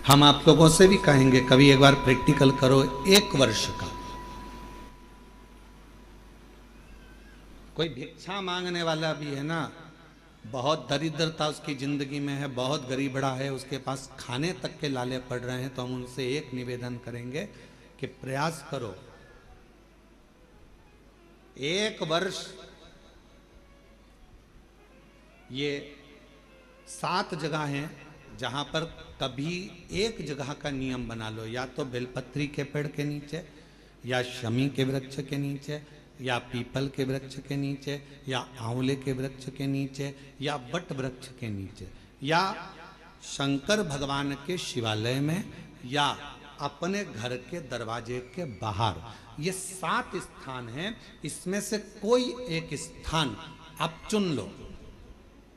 हम आप लोगों से भी कहेंगे कभी एक बार प्रैक्टिकल करो 1 वर्ष का। कोई भिक्षा मांगने वाला भी है ना, बहुत दरिद्रता उसकी जिंदगी में है, बहुत गरीबड़ा है, उसके पास खाने तक के लाले पड़ रहे हैं, तो हम उनसे एक निवेदन करेंगे कि प्रयास करो 1 वर्ष। ये 7 जगह हैं जहां पर कभी एक जगह का नियम बना लो, या तो बेलपत्री के पेड़ के नीचे, या शमी के वृक्ष के नीचे, या पीपल के वृक्ष के नीचे, या आंवले के वृक्ष के नीचे, या बट वृक्ष के नीचे, या शंकर भगवान के शिवालय में, या अपने घर के दरवाजे के बाहर। ये 7 स्थान हैं, इसमें से कोई एक स्थान आप चुन लो।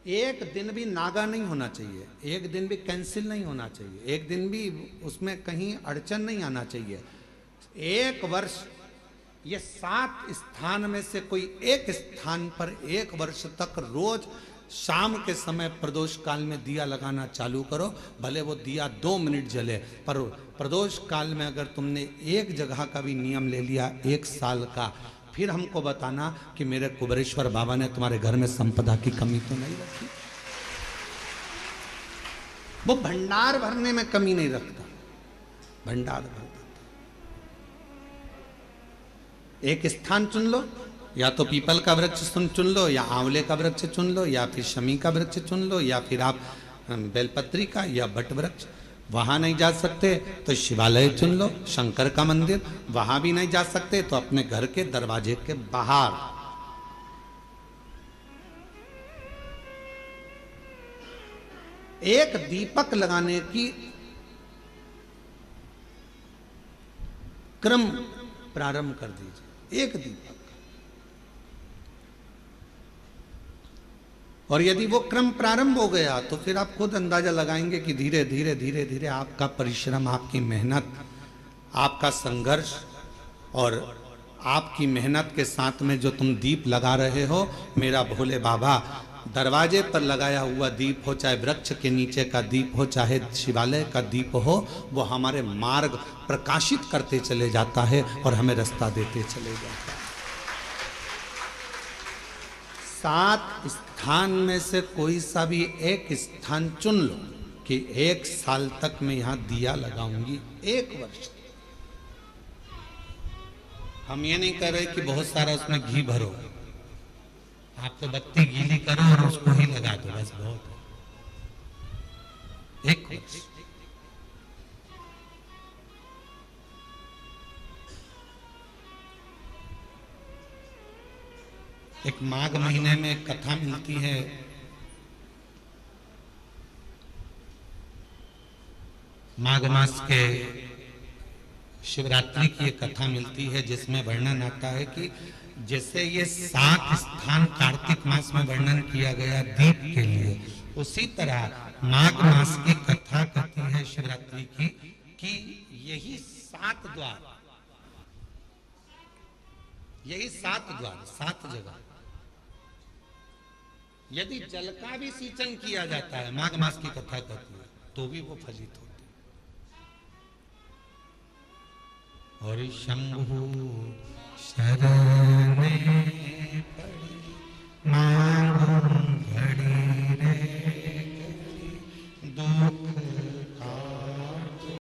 एक दिन भी नागा नहीं होना चाहिए, एक दिन भी कैंसिल नहीं होना चाहिए, एक दिन भी उसमें कहीं अड़चन नहीं आना चाहिए। 1 वर्ष ये 7 स्थान में से कोई एक स्थान पर 1 वर्ष तक रोज शाम के समय प्रदोष काल में दिया लगाना चालू करो। भले वो दिया 2 मिनट जले, पर प्रदोष काल में अगर तुमने एक जगह का भी नियम ले लिया 1 साल का, फिर हमको बताना कि मेरे कुबेरेश्वर बाबा ने तुम्हारे घर में संपदा की कमी तो नहीं रखी। वो भंडार भरने में कमी नहीं रखता, भंडार भरता। एक स्थान चुन लो, या तो पीपल का वृक्ष चुन लो, या आंवले का वृक्ष चुन लो, या फिर शमी का वृक्ष चुन लो, या फिर आप बेलपत्री का या बट वृक्ष। वहां नहीं जा सकते तो शिवालय चुन लो, शंकर का मंदिर। वहां भी नहीं जा सकते तो अपने घर के दरवाजे के बाहर। एक दीपक लगाने की क्रम प्रारंभ कर दीजिए, एक दीपक। और यदि वो क्रम प्रारंभ हो गया तो फिर आप खुद अंदाजा लगाएंगे कि धीरे धीरे धीरे धीरे आपका परिश्रम, आपकी मेहनत, आपका संघर्ष और आपकी मेहनत के साथ में जो तुम दीप लगा रहे हो, मेरा भोले बाबा दरवाजे पर लगाया हुआ दीप हो, चाहे वृक्ष के नीचे का दीप हो, चाहे शिवालय का दीप हो, वो हमारे मार्ग प्रकाशित करते चले जाता है और हमें रास्ता देते चले जाता है। 7 स्थान में से कोई सा भी एक स्थान चुन लो कि 1 साल तक मैं यहां दिया लगाऊंगी, 1 वर्ष। हम ये नहीं कह रहे कि बहुत सारा उसमें घी भरो, आप तो बत्ती गीली करो और उसको ही लगा दो, बस बहुत है। 1 वर्ष। एक माघ महीने में एक कथा मिलती है, माघ मास के शिवरात्रि की एक कथा मिलती है जिसमें वर्णन आता है कि जैसे ये 7 स्थान कार्तिक मास में वर्णन किया गया दीप के लिए, उसी तरह माघ मास की कथा कहती है शिवरात्रि की कि यही 7 द्वार, यही 7 द्वार, 7 जगह यदि जल का भी सिंचन किया जाता है, माघ मास की कथा कहती है, तो भी वो फलित होते। और शंभु शरणे